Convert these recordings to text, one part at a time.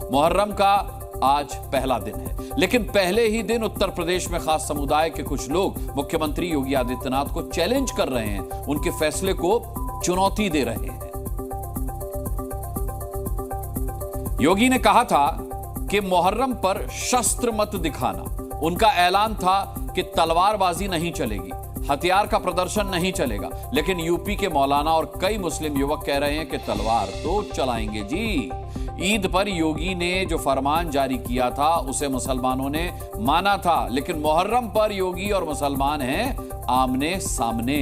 मुहर्रम का आज पहला दिन है, लेकिन पहले ही दिन उत्तर प्रदेश में खास समुदाय के कुछ लोग मुख्यमंत्री योगी आदित्यनाथ को चैलेंज कर रहे हैं, उनके फैसले को चुनौती दे रहे हैं। योगी ने कहा था कि मुहर्रम पर शस्त्र मत दिखाना। उनका ऐलान था कि तलवारबाजी नहीं चलेगी, हथियार का प्रदर्शन नहीं चलेगा, लेकिन यूपी के मौलाना और कई मुस्लिम युवक कह रहे हैं कि तलवार तो चलाएंगे जी। ईद पर योगी ने जो फरमान जारी किया था उसे मुसलमानों ने माना था, लेकिन मुहर्रम पर योगी और मुसलमान हैं आमने सामने।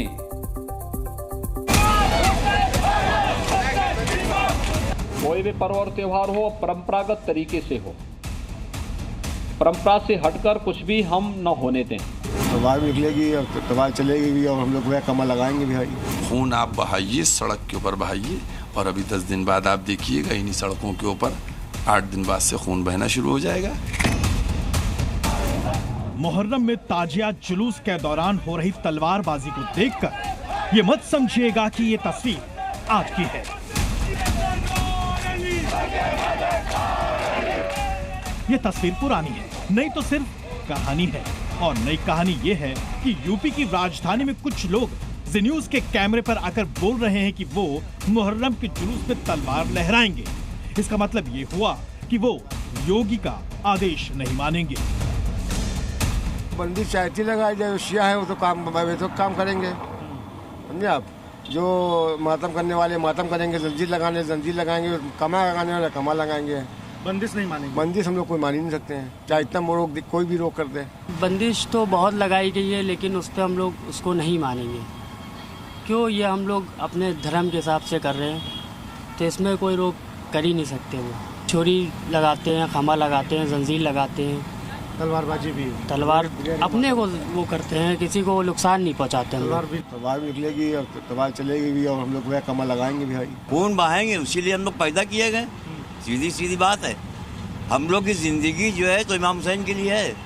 कोई भी पर्व और त्योहार हो परंपरागत तरीके से हो, परंपरा से हटकर कुछ भी हम न होने दें। तलवार भी निकलेगी और तलवार चलेगी भी और हम लोग वह कमा लगाएंगे भी। खून आप बहाइए, सड़क के ऊपर बहाइए, और अभी 10 दिन बाद आप देखिएगा इन्हीं सड़कों के ऊपर 8 दिन बाद से खून बहना शुरू हो जाएगा। मुहर्रम में ताजिया जुलूस के दौरान हो रही तलवारबाजी को देखकर ये मत समझिएगा कि ये तस्वीर आज की है। ये तस्वीर पुरानी है, नहीं तो सिर्फ कहानी है। और नई कहानी ये है कि यूपी की राजधानी में कुछ लोग जी न्यूज के कैमरे पर आकर बोल रहे हैं कि वो मुहर्रम के जुलूस में तलवार लहराएंगे। इसका मतलब ये हुआ कि वो योगी का आदेश नहीं मानेंगे। बंदी चाहती लगाई जाए, शिया है वो तो काम करेंगे, समझे आप। जो मातम करने वाले मातम करेंगे, जंजीर लगाएंगे, कमा लगाने वाले कमा लगाएंगे। बंदिश नहीं मानेंगे। बंदिश हम लोग कोई मान ही नहीं सकते हैं, चाहे इतना कोई भी रोक कर दे। बंदिश तो बहुत लगाई गई है, लेकिन उस पर हम लोग उसको नहीं मानेंगे। क्यों? ये हम लोग अपने धर्म के हिसाब से कर रहे हैं, तो इसमें कोई रोक कर ही नहीं सकते। वो छुरी लगाते हैं, खमा लगाते हैं, जंजीर लगाते हैं, तलवारबाजी भी, तलवार अपने को वो करते हैं, किसी को नुकसान नहीं पहुंचाते। तलवार भी निकलेगी और तलवार चलेगी भी और हम लोग वह कमा लगाएंगे भी। खून बहाएंगे, इसीलिए हम लोग पैदा किए गए। सीधी बात है। हम लोग की जिंदगी जो है तो इमाम हुसैन के लिए है।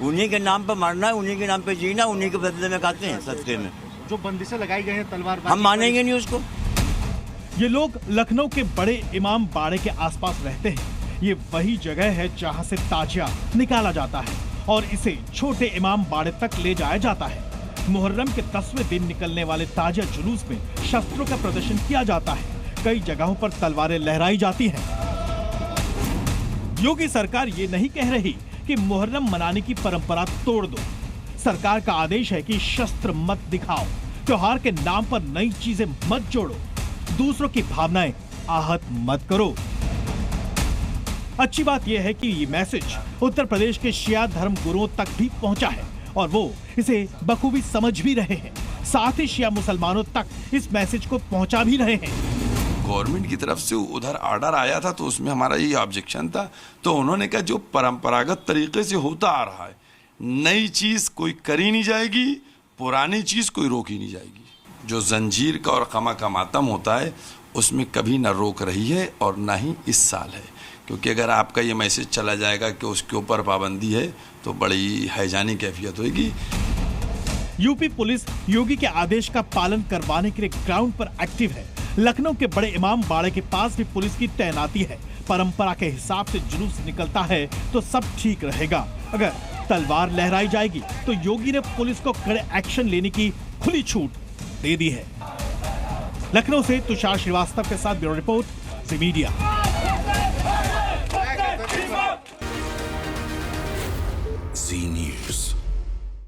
उन्हीं के नाम पर मरना है, उन्हीं के नाम पे जीना, उन्हीं के बदले में खाते हैं सदके में। जो बंदिशें लगाई गई हैं तलवार, हम मानेंगे नहीं उसको। ये लोग लखनऊ के बड़े इमाम बाड़े के आसपास रहते हैं। ये वही जगह है जहां से ताजिया निकाला जाता है और इसे छोटे इमाम बाड़े तक ले जाया जाता है। मुहर्रम के 10वें दिन निकलने वाले ताजिया जुलूस में शस्त्रों का प्रदर्शन किया जाता है। कई जगहों पर तलवारें लहराई जाती हैं। योगी सरकार ये नहीं कह रही कि मुहर्रम मनाने की परंपरा तोड़ दो। सरकार का आदेश है कि शस्त्र मत दिखाओ, त्योहार के नाम पर नई चीजें मत जोड़ो, दूसरों की भावनाएं आहत मत करो। अच्छी बात यह है कि ये मैसेज उत्तर प्रदेश के शिया धर्म गुरुओं तक भी पहुंचा है और वो इसे बखूबी समझ भी रहे हैं। साथ ही शिया मुसलमानों तक इस मैसेज को पहुंचा भी रहे हैं। गवर्नमेंट की तरफ से उधर ऑर्डर आया था तो उसमें हमारा ये ऑब्जेक्शन था, तो उन्होंने कहा जो परंपरागत तरीके से होता आ रहा है, नई चीज कोई करी नहीं जाएगी, पुरानी चीज कोई रोकी नहीं जाएगी। जो जंजीर का और कमा का मातम होता है उसमें कभी ना रोक रही है और ना ही इस साल है, क्योंकि अगर आपका ये मैसेज चला जाएगा कि उसके ऊपर पाबंदी है तो बड़ी हैजानी कैफियत होगी। यूपी पुलिस योगी के आदेश का पालन करवाने के लिए ग्राउंड पर एक्टिव है। लखनऊ के बड़े इमाम बाड़े के पास भी पुलिस की तैनाती है। परंपरा के हिसाब से जुलूस निकलता है तो सब ठीक रहेगा। अगर तलवार लहराई जाएगी तो योगी ने पुलिस को कड़े एक्शन लेने की खुली छूट दे दी है। लखनऊ से तुषार श्रीवास्तव के साथ ब्यूरो रिपोर्ट, ज़ी मीडिया। ज़ी न्यूज़।